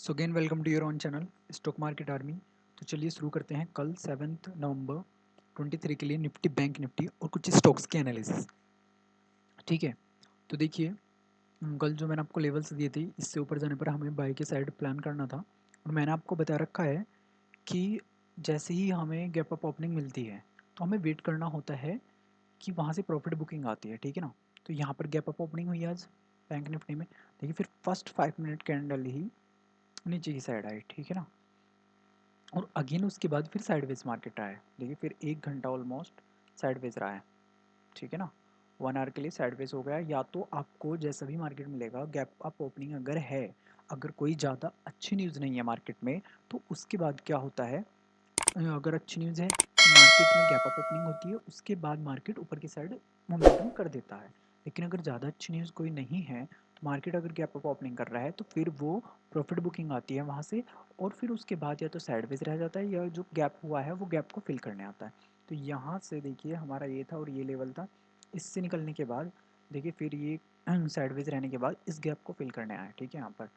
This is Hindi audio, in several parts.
So again welcome to your own channel stock market army. तो चलिए शुरू करते हैं कल 7 नवंबर 23 के लिए निफ्टी बैंक निफ्टी और कुछ स्टॉक्स के एनालिसिस। ठीक है, तो देखिए कल जो मैंने आपको लेवल्स दिए थे इससे ऊपर जाने पर हमें बाई के साइड प्लान करना था और मैंने आपको बता रखा है कि जैसे ही हमें गैप अप ओपनिंग मिलती है तो हमें वेट करना होता है कि वहाँ से प्रॉफिट बुकिंग आती है। ठीक है ना, तो यहाँ पर गैप अप ओपनिंग हुई आज बैंक निफ्टी में। देखिए फिर फर्स्ट 5 मिनट कैंडल ही नीचे की साइड आई। ठीक है ना, और अगेन उसके बाद फिर साइडवेज मार्केट रहा है। देखिए फिर 1 घंटा ऑलमोस्ट साइडवेज रहा है। ठीक है ना, 1 आवर के लिए साइडवेज हो गया। या तो आपको जैसा भी मार्केट मिलेगा गैप अप ओपनिंग अगर है, अगर कोई ज़्यादा अच्छी न्यूज़ नहीं है मार्केट में, तो उसके बाद क्या होता है, अगर अच्छी न्यूज़ है मार्केट में गैप अप ओपनिंग होती है, उसके बाद मार्केट ऊपर की साइड मोमेंटम कर देता है। लेकिन अगर ज़्यादा अच्छी न्यूज़ कोई नहीं है तो मार्केट अगर गैप अप ओपनिंग कर रहा है तो फिर वो प्रॉफिट बुकिंग आती है वहाँ से, और फिर उसके बाद या तो साइडवेज रह जाता है या जो गैप हुआ है वो गैप को फिल करने आता है। तो यहाँ से देखिए हमारा ये था और ये लेवल था, इससे निकलने के बाद देखिए फिर ये साइडवेज रहने के बाद इस गैप को फिल करने आया। ठीक है, यहाँ पर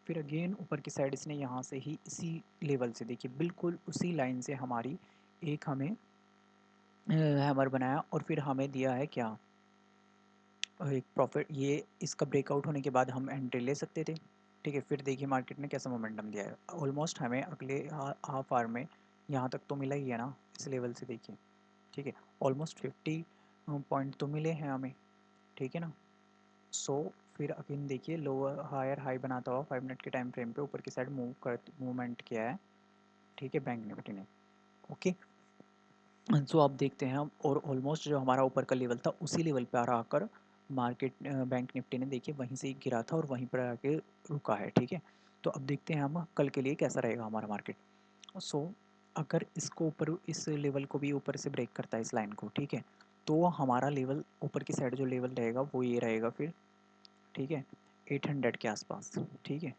फिर अगेन ऊपर की साइड इसने यहाँ से ही इसी लेवल से देखिए बिल्कुल उसी लाइन से हमारी एक हमें हैमर बनाया और फिर हमें दिया है क्या, एक प्रॉफिट। ये इसका ब्रेकआउट होने के बाद हम एंट्री ले सकते थे। ठीक है, फिर देखिए मार्केट ने कैसा मोमेंटम दिया है। ऑलमोस्ट हमें अगले हाफ आवर में यहाँ तक तो मिला ही है ना इस लेवल से। देखिए ठीक है, ऑलमोस्ट 50 पॉइंट तो मिले हैं हमें। ठीक है ना, सो फिर अगेन देखिए लोअर हायर हाई बनाता हुआ 5 मिनट के टाइम फ्रेम पे ऊपर की साइड मूवमेंट किया है। ठीक है, बैंक निफ्टी ने। ओके, सो आप देखते हैं हम, और ऑलमोस्ट जो हमारा ऊपर का लेवल था उसी लेवल पर आकर मार्केट बैंक निफ्टी ने देखिए वहीं से ही गिरा था और वहीं पर आके रुका है। ठीक है, तो अब देखते हैं हम कल के लिए कैसा रहेगा हमारा मार्केट। सो अगर इसको ऊपर इस लेवल को भी ऊपर से ब्रेक करता है इस लाइन को, ठीक है, तो हमारा लेवल ऊपर की साइड जो लेवल रहेगा वो ये रहेगा फिर। ठीक है, 800 के आसपास। ठीक है,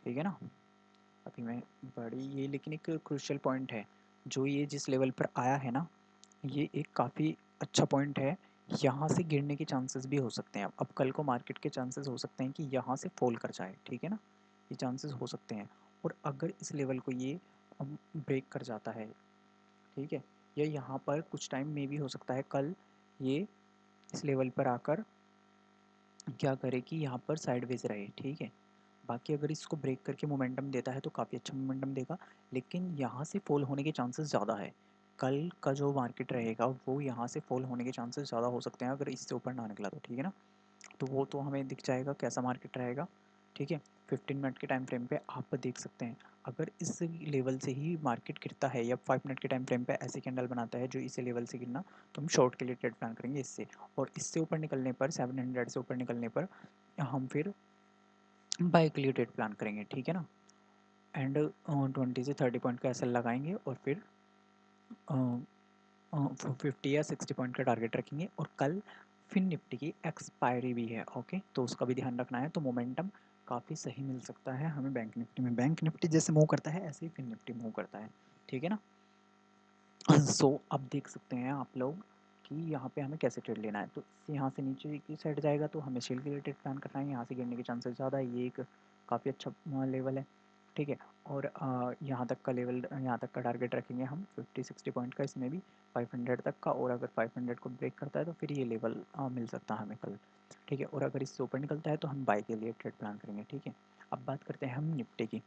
ठीक है ना। अभी मैं बड़ी ये लेकिन एक क्रूशियल पॉइंट है, जो ये जिस लेवल पर आया है ना, ये एक काफ़ी अच्छा पॉइंट है। यहाँ से गिरने के चांसेस भी हो सकते हैं। अब कल को मार्केट के चांसेस हो सकते हैं कि यहाँ से फॉल कर जाए। ठीक है ना, ये चांसेस हो सकते हैं। और अगर इस लेवल को ये ब्रेक कर जाता है, ठीक है, या यहाँ पर कुछ टाइम में भी हो सकता है कल ये इस लेवल पर आकर क्या करे कि यहाँ पर साइडवेज रहे। ठीक है, बाकी अगर इसको ब्रेक करके मोमेंटम देता है तो काफ़ी अच्छा मोमेंटम देगा, लेकिन यहाँ से फॉल होने के चांसेस ज़्यादा है। कल का जो मार्केट रहेगा वो यहाँ से फॉल होने के चांसेस ज़्यादा हो सकते हैं अगर इससे ऊपर ना निकला तो। ठीक है ना, तो वो तो हमें दिख जाएगा कैसा मार्केट रहेगा। ठीक है, 15 मिनट के टाइम फ्रेम पे आप देख सकते हैं, अगर इस लेवल से ही मार्केट गिरता है या 5 मिनट के टाइम फ्रेम पे ऐसे कैंडल बनाता है जो इस लेवल से गिरना, तो हम शॉर्ट के लिए ट्रेड प्लान करेंगे इससे। और इससे ऊपर निकलने पर 700 से ऊपर निकलने पर हम फिर बाय के लिए ट्रेड प्लान करेंगे। ठीक है ना, एंड 20 से 30 पॉइंट का एसएल लगाएंगे और फिर 50 या 60 पॉइंट का टारगेट रखेंगे। और कल फिन निफ्टी की एक्सपायरी भी है। ओके, तो उसका भी ध्यान रखना है। तो मोमेंटम काफ़ी सही मिल सकता है हमें बैंक निफ्टी में। बैंक निफ्टी जैसे मूव करता है ऐसे ही फिन निफ्टी मूव करता है। ठीक है ना, सो अब देख सकते हैं आप लोग कि यहाँ पे हमें कैसे ट्रेड लेना है। तो यहाँ से नीचे की साइड जाएगा तो हमें सेल के लिए ट्रेड प्लान करना है। यहाँ से गिरने के चांसेस ज़्यादा है, ये एक काफ़ी अच्छा लेवल है। ठीक है, और यहाँ तक का लेवल, यहाँ तक का टारगेट रखेंगे हम 50-60 पॉइंट का, इसमें भी 500 तक का। और अगर 500 को ब्रेक करता है तो फिर ये लेवल मिल सकता है हमें कल। ठीक है, और अगर इससे ऊपर निकलता है तो हम बाय के लिए ट्रेड प्लान करेंगे। ठीक है, अब बात करते हैं हम निफ्टी की।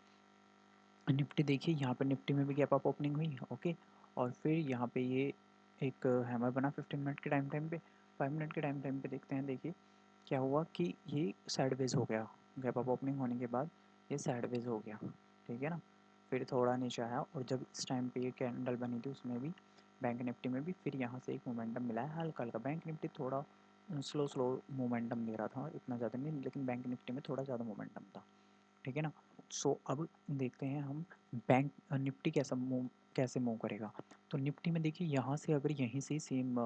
निफ्टी देखिए यहाँ पर निफ्टी में भी गैप अप ओपनिंग हुई। ओके, और फिर यहाँ पे ये एक हैमर बना 15 मिनट के टाइम टाइम पे। 5 मिनट के टाइम टाइम पे देखते हैं, देखिए क्या हुआ कि ये साइडवेज हो गया। गैप अप ओपनिंग होने के बाद ये साइडवेज हो गया। ठीक है ना, फिर थोड़ा नीचे आया और जब इस टाइम पे ये कैंडल बनी थी उसमें भी, बैंक निफ्टी में भी फिर यहाँ से एक मोमेंटम मिला है हल्का हल्का। बैंक निफ्टी थोड़ा स्लो स्लो मोमेंटम दे रहा था, इतना ज़्यादा नहीं, लेकिन बैंक निफ्टी में थोड़ा ज़्यादा मोमेंटम था। ठीक है ना, सो अब देखते हैं हम बैंक निफ्टी कैसे मूव करेगा। तो निफ्टी में देखिए यहाँ से अगर यहीं से सेम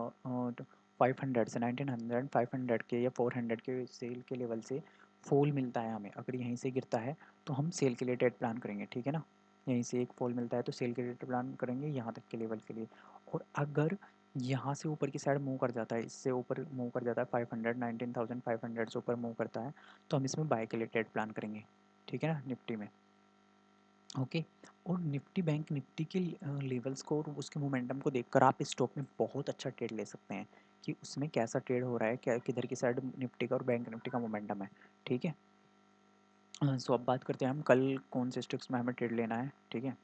500 से 1900 500 के या 400 के सेल के लेवल से फॉल मिलता है हमें, अगर यहीं से गिरता है तो हम सेल के लिए ट्रेड प्लान करेंगे। ठीक है ना, यहीं से एक फॉल मिलता है तो सेल के लिए ट्रेड प्लान करेंगे यहाँ तक के लेवल के लिए। और अगर यहाँ से ऊपर की साइड मूव कर जाता है, इससे ऊपर मूव कर जाता है 500 19,500 से ऊपर मूव करता है, तो हम इसमें बाय के लिए ट्रेड प्लान करेंगे। ठीक है ना, निफ्टी में। ओके। और निफ्टी बैंक निफ्टी के लेवल्स को और उसके मोमेंटम को देखकर आप इस स्टॉक में बहुत अच्छा ट्रेड ले सकते हैं कि उसमें कैसा ट्रेड हो रहा है, क्या किधर की साइड निफ्टी का और बैंक निफ्टी का मोमेंटम है। ठीक है। सो अब बात करते हैं हम कल कौन से स्टॉक्स में हमें ट्रेड लेना है। ठीक है।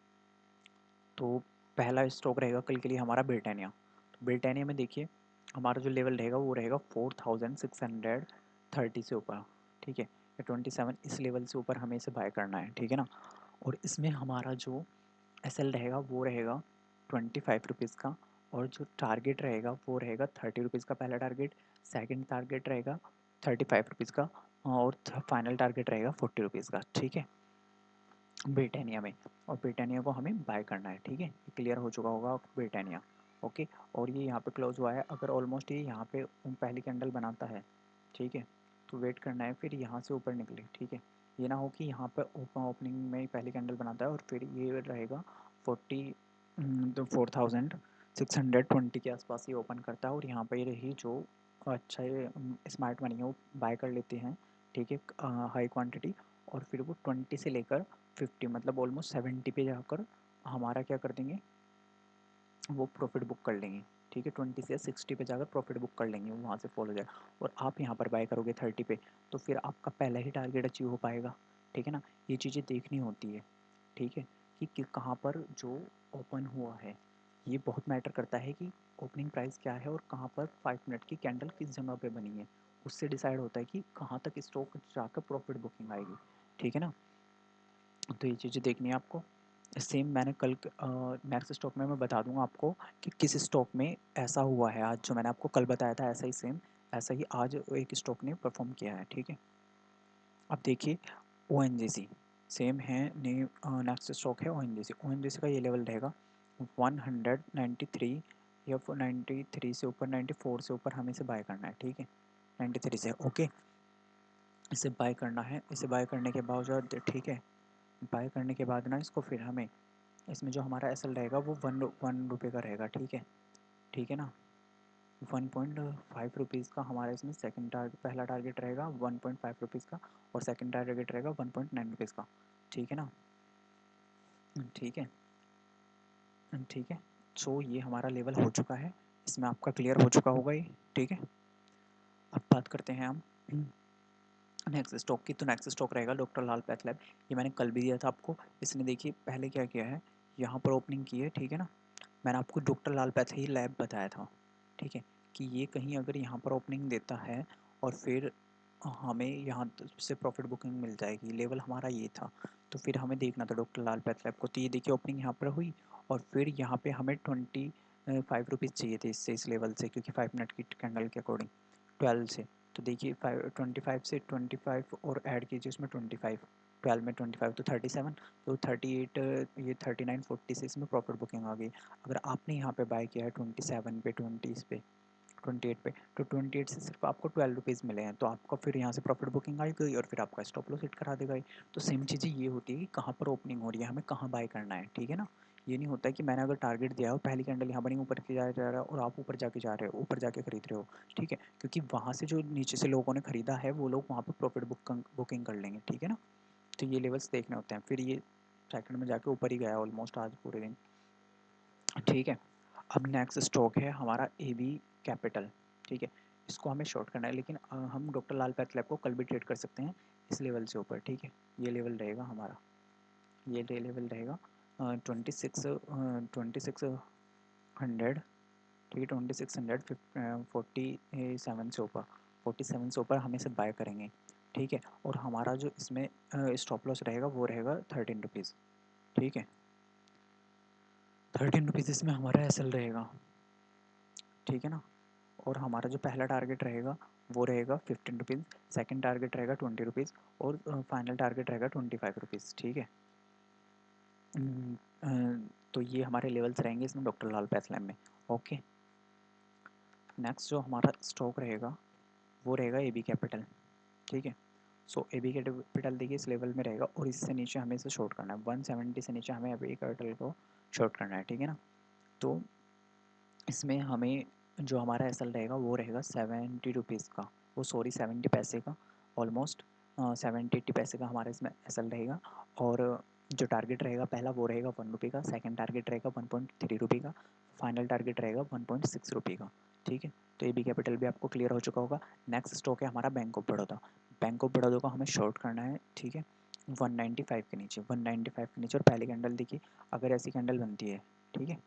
तो पहला स्टॉक रहेगा कल के लिए हमारा ब्रिटानिया। तो ब्रिटानिया में देखिए हमारा जो लेवल रहेगा वो रहेगा 4630 से ऊपर। ठीक है। या 27 इस लेवल से ऊपर हमें इसे बाय करना है। ठीक है ना। और इसमें हमारा जो एसएल रहेगा वो रहेगा 25 रुपीज़ का, और जो टारगेट रहेगा वो रहेगा 30 रुपीज़ का पहला टारगेट, सेकंड टारगेट रहेगा 35 रुपीज़ का, और फाइनल टारगेट रहेगा 40 रुपीज़ का। ठीक है। ब्रिटानिया में, और ब्रिटानिया को हमें बाय करना है। ठीक है। क्लियर हो चुका होगा ब्रिटानिया। ओके। और ये यहाँ पे क्लोज हुआ है, अगर ऑलमोस्ट ये यहाँ पे पहली कैंडल बनाता है। ठीक है। तो वेट करना है फिर यहाँ से ऊपर निकले। ठीक है। ये ना हो कि यहाँ पर ओपनिंग में ही पहली कैंडल बनाता है और फिर ये रहेगा 4620 के आसपास ये ओपन करता है, और यहाँ पर रही जो अच्छा ये स्मार्ट मनी है वो बाय कर लेते हैं। ठीक है। हाई क्वांटिटी, और फिर वो 20 से लेकर 50 मतलब ऑलमोस्ट 70 पे जाकर हमारा क्या कर देंगे, वो प्रॉफिट बुक कर लेंगे। ठीक है। 20 से 60 पे जाकर प्रॉफिट बुक कर लेंगे, वो वहाँ से फॉलो हो जाएगा। और आप यहाँ पर बाय करोगे 30 पे, तो फिर आपका पहला ही टारगेट अचीव हो पाएगा। ठीक है ना। ये चीज़ें देखनी होती है। ठीक है। कि कहाँ पर जो ओपन हुआ है ये बहुत मैटर करता है कि ओपनिंग प्राइस क्या है और कहाँ पर 5 मिनट की कैंडल किस जगह पे बनी है, उससे डिसाइड होता है कि कहाँ तक स्टॉक जाकर प्रॉफिट बुकिंग आएगी। ठीक है ना। तो ये चीज़ें देखनी है आपको। सेम मैंने कल नेक्स्ट स्टॉक में मैं बता दूंगा आपको कि किस स्टॉक में ऐसा हुआ है। आज जो मैंने आपको कल बताया था ऐसा ही सेम, ऐसा ही आज एक स्टॉक ने परफॉर्म किया है। ठीक है। अब देखिए ओ एन जी सी सेम है, नेक्स्ट स्टॉक है ओ एन जी सी। ओ एन जी सी का ये लेवल रहेगा 193, या 93 से ऊपर 94 से ऊपर हमें इसे बाय करना है। ठीक है। 93 से ओके इसे बाय करना है। इसे बाय करने के बावजूद ठीक है, बाय करने के बाद ना इसको फिर हमें इसमें जो हमारा एस एल रहेगा वो 1 रुपये का रहेगा। ठीक है। ठीक है ना। 1.5 रुपीज़ का हमारा इसमें सेकंड टारगेट, पहला टारगेट रहेगा 1.5 रुपीज़ का, और सेकंड टारगेट रहेगा 1.9 रुपीज़ का। ठीक है ना। ठीक है। ठीक है। सो ये हमारा लेवल हो चुका है, इसमें आपका क्लियर हो चुका होगा ये। ठीक है। अब बात करते हैं हम नेक्स्ट स्टॉक की। तो नेक्स्ट स्टॉक रहेगा डॉक्टर लाल पैथ लैब। ये मैंने कल भी दिया था आपको। इसने देखिए पहले क्या किया है, यहाँ पर ओपनिंग की है। ठीक है ना। मैंने आपको डॉक्टर लाल पैथ ही लैब बताया था। ठीक है। कि ये कहीं अगर यहाँ पर ओपनिंग देता है और फिर हमें यहाँ से प्रॉफिट बुकिंग मिल जाएगी, लेवल हमारा ये था। तो फिर हमें देखना था डॉक्टर लाल पैथ लैब को। तो ये देखिए ओपनिंग यहाँ पर हुई, और फिर यहाँ पे हमें 25 रुपीज़ चाहिए थे इससे, इस लेवल से, क्योंकि 5 मिनट की कैंडल के अकॉर्डिंग 12 से। तो देखिए 25 से 25 और ऐड कीजिए उसमें 25, 12 में 25 तो 37, तो 38, ये 39, 40 से इसमें प्रॉफिट बुकिंग आ गई। अगर आपने यहाँ पे बाय किया है 27 पे, 20 पे, 28 पे, तो 28 से सिर्फ आपको 12 रुपीज़ मिले हैं, तो आपका फिर यहाँ से प्रॉफिट बुकिंग आई गई और फिर आपका स्टॉप लॉस हिट करा देगा ये। तो सेम चीज़ें ये होती है कि कहाँ पर ओपनिंग हो रही है, हमें कहाँ बाय करना है। ठीक है ना। ये नहीं होता है कि मैंने अगर टारगेट दिया हो, पहली कैंडल यहाँ बनी ऊपर की जा रहा है और आप ऊपर जाके जा रहे हो, ऊपर जाके खरीद रहे हो। ठीक है। क्योंकि वहाँ से जो नीचे से लोगों ने खरीदा है वो लोग वहाँ पर प्रॉफिट बुकिंग कर लेंगे। ठीक है ना। तो ये लेवल्स देखने होते हैं। फिर ये सेकंड में जाके ऊपर ही गया ऑलमोस्ट आज पूरे दिन। ठीक है। अब नेक्स्ट स्टॉक है हमारा ए बी कैपिटल। ठीक है। इसको हमें शॉर्ट करना है, लेकिन हम डॉक्टर लाल पैथ लैब को कल भी ट्रेड कर सकते हैं इस लेवल से ऊपर। ठीक है। ये लेवल रहेगा हमारा, ये लेवल रहेगा 2600। ठीक है। 2647 से ऊपर, 47 से ऊपर हम इसे बाय करेंगे। ठीक है। और हमारा जो इसमें स्टॉप लॉस रहेगा वो रहेगा 13 रुपीज़। ठीक है। 13 रुपीज़ इसमें हमारा एस एल रहेगा। ठीक है ना। और हमारा जो पहला टारगेट रहेगा वो रहेगा 15 रुपीज़, सेकेंड टारगेट रहेगा 20 रुपीज़, और फाइनल टारगेट रहेगा 25 रुपीज़। ठीक है। तो ये हमारे लेवल्स रहेंगे इसमें डॉक्टर लाल पैथ लैब में। ओके। नेक्स्ट जो हमारा स्टॉक रहेगा वो रहेगा ए बी कैपिटल। ठीक है। सो ए बी कैपिटल देखिए इस लेवल में रहेगा, और इससे नीचे हमें इसे शॉर्ट करना है। 170 से नीचे हमें ए बी कैपिटल को शॉर्ट करना है। ठीक है ना। तो इसमें हमें जो हमारा एस एल रहेगा वो रहेगा 70 रुपीज़ का, वो सॉरी 70 पैसे का, ऑलमोस्ट 70-80 पैसे का हमारा इसमें एस एल रहेगा। और जो टारगेट रहेगा पहला वो रहेगा 1 रुपये का, सेकंड टारगेट रहेगा 1.3 रुपये का, फाइनल टारगेट रहेगा 1.6 रुपये का। ठीक है, तो ये बी कैपिटल भी आपको क्लियर हो चुका होगा। नेक्स्ट स्टॉक है हमारा bank of Baroda. Bank of Baroda को हमें शॉर्ट करना है। ठीक है, 195 के नीचे, 195 के नीचे, और पहली कैंडल देखिए, अगर ऐसी कैंडल बनती है, ठीक है,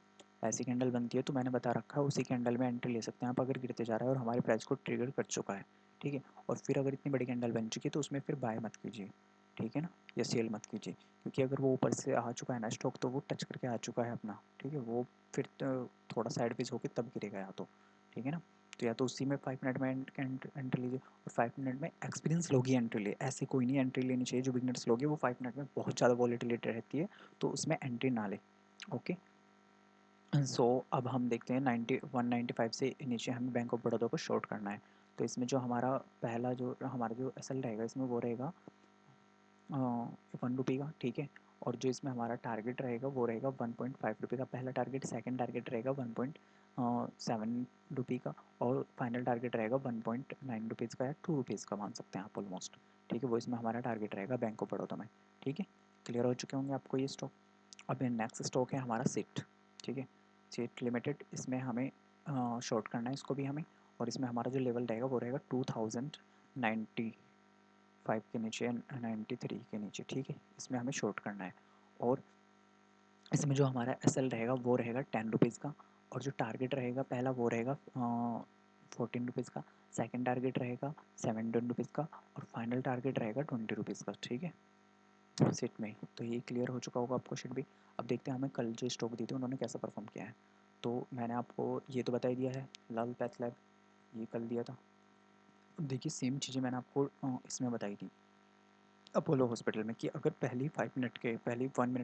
ऐसी कैंडल बनती है तो मैंने बता रखा है उसी कैंडल में एंट्री ले सकते हैं आप अगर गिरते जा रहा है और हमारे प्राइस को ट्रिगर कर चुका है। ठीक है, और फिर अगर इतनी बड़ी कैंडल बन चुकी है तो उसमें फिर बाय मत कीजिए। ठीक है ना, या सेल मत कीजिए, क्योंकि अगर वो ऊपर से आ चुका है ना स्टॉक तो वो टच करके आ चुका है अपना। ठीक है, वो फिर तो थोड़ा साइडवेज होकर तब गिरेगा या तो। ठीक है ना, तो या तो उसी में 5 मिनट में एंट्री लीजिए, और 5 मिनट में एक्सपीरियंस लोग ही एंट्री ले, ऐसे कोई नहीं एंट्री लेनी चाहिए जो बिगनर्स लोग हैं, वो 5 मिनट में बहुत ज़्यादा वॉलेटिलिटी रहती है तो उसमें एंट्री ना ले। ओके, सो अब हम देखते हैं 195 से नीचे हमें बैंक ऑफ बड़ौदा को शॉर्ट करना है। तो इसमें जो हमारा पहला जो हमारा जो एसएल रहेगा इसमें वो रहेगा 1 रुपये का। ठीक है, और जो इसमें हमारा टारगेट रहेगा वो रहेगा 1.5 रुपये का पहला टारगेट, सेकंड टारगेट रहेगा 1.7 रुपये का, और फाइनल टारगेट रहेगा 1.9 रुपीज़ का या 2 रुपीज़ का मान सकते हैं आप ऑलमोस्ट। ठीक है, वो इसमें हमारा टारगेट रहेगा बैंक ऑफ बड़ौदा में। ठीक है, क्लियर हो चुके होंगे आपको ये स्टॉक। अब नेक्स्ट स्टॉक है हमारा सिट। ठीक है, सिट लिमिटेड, इसमें हमें शॉर्ट करना है इसको भी हमें, और इसमें हमारा जो लेवल रहेगा वो रहेगा 2095 के नीचे, 93 के नीचे। ठीक है, इसमें हमें शॉर्ट करना है, और इसमें जो हमारा एसएल रहेगा वो रहेगा 10 रुपीज़ का, और जो टारगेट रहेगा पहला वो रहेगा 14 रुपीज़ का, सेकंड टारगेट रहेगा 17 रुपीज़ का, और फाइनल टारगेट रहेगा 20 रुपीज़ का। ठीक है, सिट में तो ये क्लियर हो चुका होगा आपको शिट भी। अब देखते हैं हमें कल जो स्टॉक दी थी उन्होंने कैसा परफॉर्म किया है। तो मैंने आपको ये तो बता ही दिया है, लाल पैथ लैब ये कल दिया था। देखिए सेम चीज़ें मैंने आपको इसमें बताई थी अपोलो हॉस्पिटल में, कि अगर पहली 1 मिनट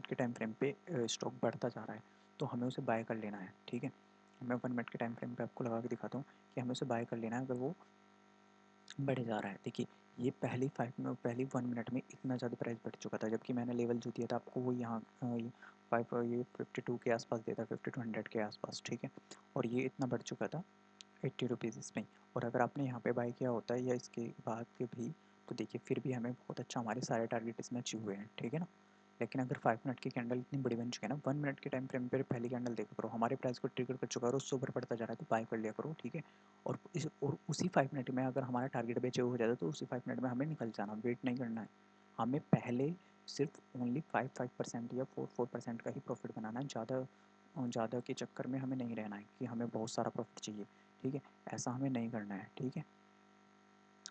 के टाइम फ्रेम पे स्टॉक बढ़ता जा रहा है तो हमें उसे बाय कर लेना है। ठीक है, मैं 1 मिनट के टाइम फ्रेम पे आपको लगा के दिखाता हूँ कि हमें उसे बाय कर लेना है अगर वो बढ़े जा रहा है। देखिए ये पहली 1 मिनट में इतना ज़्यादा प्राइस बढ़ चुका था, जबकि मैंने लेवल जो दिया था आपको वो यहाँ ये 52 के आसपास दिया था, 50 to 100 के आसपास। ठीक है, और ये इतना बढ़ चुका था 80 रुपीज़ इसमें, और अगर आपने यहाँ पे बाय किया होता है या इसके बाद के भी तो देखिए फिर भी हमें बहुत अच्छा हमारे सारे टारगेट इसमें अचीव हुए हैं। ठीक है ना, लेकिन अगर 5 मिनट की कैंडल इतनी बड़ी बन चुकी है ना, 1 मिनट के टाइम फ्रेम पर पहली कैंडल देखा करो, हमारे प्राइस को ट्रिगर कर चुका है और उससे ऊपर बढ़ता जा रहा है तो बाय कर लिया करो। ठीक है, और उसी 5 मिनट में अगर हमारा टारगेट भी अचीव हो जाता है तो उसी 5 मिनट में हमें निकल जाना, वेट नहीं करना है। हमें पहले सिर्फ ओनली 5% या 4% का ही प्रॉफिट बनाना है, ज़्यादा के चक्कर में हमें नहीं रहना है कि हमें बहुत सारा प्रॉफिट चाहिए। ठीक है, ऐसा हमें नहीं करना है। ठीक है,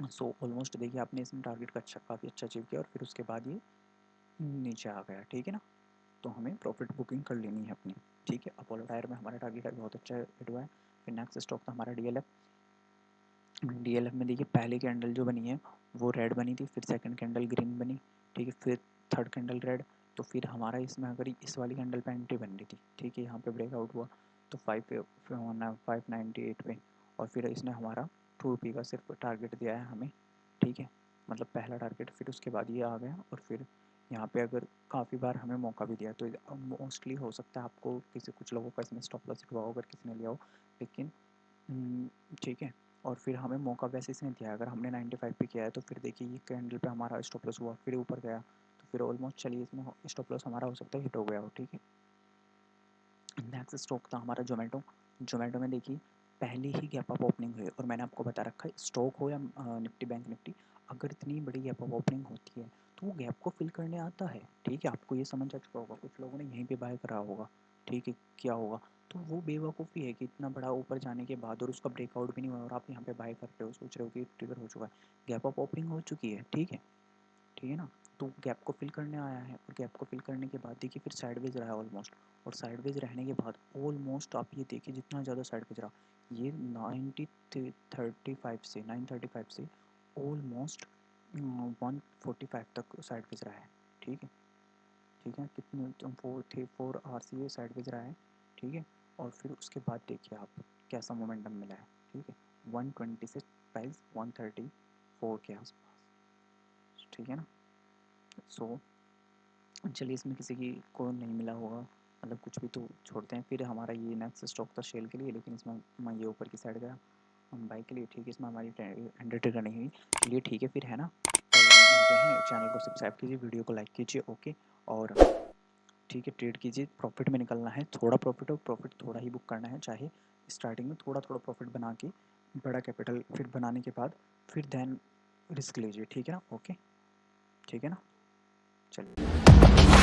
सो ऑलमोस्ट देखिए आपने इसमें टारगेट का काफ़ी अच्छा अचीव किया और फिर उसके बाद ये नीचे आ गया। ठीक है ना, तो हमें प्रॉफिट बुकिंग कर लेनी है अपनी। ठीक है, अपोलो टायर में हमारा टारगेट बहुत अच्छा हिट हुआ है। फिर नेक्स्ट स्टॉक था हमारा डीएलएफ। डीएलएफ में देखिए पहली कैंडल जो बनी है वो रेड बनी थी, फिर सेकंड कैंडल ग्रीन बनी। ठीक है, फिर थर्ड कैंडल रेड, तो फिर हमारा इसमें अगर इस वाली कैंडल पे एंट्री बन रही थी, ठीक है, यहाँ पे ब्रेकआउट हुआ तो 598 पे, और फिर इसने हमारा 2 रुपये का सिर्फ टारगेट दिया है हमें। ठीक है, मतलब पहला टारगेट, फिर उसके बाद ये आ गया, और फिर यहाँ पे अगर काफ़ी बार हमें मौका भी दिया तो मोस्टली हो सकता है आपको किसी कुछ लोगों का इसमें स्टॉप लॉस हुआ हो अगर किसी ने लिया हो, लेकिन ठीक है, और फिर हमें मौका वैसे इसने दिया है। अगर हमने 95 पे किया है तो फिर देखिए ये कैंडल पे हमारा स्टॉप लॉस हुआ, फिर ऊपर गया तो फिर ऑलमोस्ट चलिए इसमें स्टॉप लॉस हमारा हो सकता है हिट हो गया हो। ठीक है, नेक्स्ट स्टॉक था हमारा जोमेटो। जोमेटो में देखिए पहली ही गैप अप ओपनिंग हुई, और मैंने आपको बता रखा है स्टॉक हो या निफ्टी बैंक निफ्टी, अगर इतनी बड़ी गैप अप ओपनिंग होती है तो वो गैप को फिल करने आता है। ठीक है, आपको ये समझ आ चुका होगा, कुछ लोगों ने यहीं पे बाय करा होगा। ठीक है, क्या होगा, तो वो बेवकूफ़ी है कि इतना बड़ा ऊपर जाने के बाद और उसका ब्रेकआउट भी नहीं हुआ और आप यहाँ पे बाय कर रहे हो, सोच रहे हो कि ट्रिगर हो चुका है, गैप अप ओपनिंग हो चुकी है। ठीक है, ठीक है ना, तो गैप को फिल करने आया है, और गैप को फिल करने के बाद देखिए फिर साइडवेज रहा है ऑलमोस्ट, और साइडवेज रहने के बाद ऑलमोस्ट आप ये देखिए जितना ज़्यादा साइडवेज रहा, ये 935 से ऑलमोस्ट 145 तक साइडवेज रहा है। ठीक है, ठीक है, कितने 4 आवर्स ये साइडवेज रहा है। ठीक है, और फिर उसके बाद देखिए आप कैसा मोमेंटम मिला है। ठीक है, 120 से प्राइस 134 के आसपास। ठीक है ना, सो चलिए इसमें किसी की को नहीं मिला होगा, मतलब कुछ भी तो छोड़ते हैं। फिर हमारा ये नेक्स्ट स्टॉक था शेल के लिए, लेकिन इसमें मैं ये ऊपर की साइड गया हम बाइक के लिए। ठीक है, इसमें हमारी अंडरटेकर नहीं हुई। चलिए ठीक है फिर, है ना, कल मिलते हैं। चैनल को सब्सक्राइब कीजिए, वीडियो को लाइक कीजिए। ओके, और ठीक है, ट्रेड कीजिए, प्रॉफिट में निकलना है, थोड़ा प्रॉफिट हो, प्रॉफिट थोड़ा ही बुक करना है, चाहे स्टार्टिंग में थोड़ा थोड़ा प्रॉफिट बना के बड़ा कैपिटल फिर बनाने के बाद फिर देन रिस्क लीजिए, ठीक है ना। ओके, ठीक है ना, चलिए।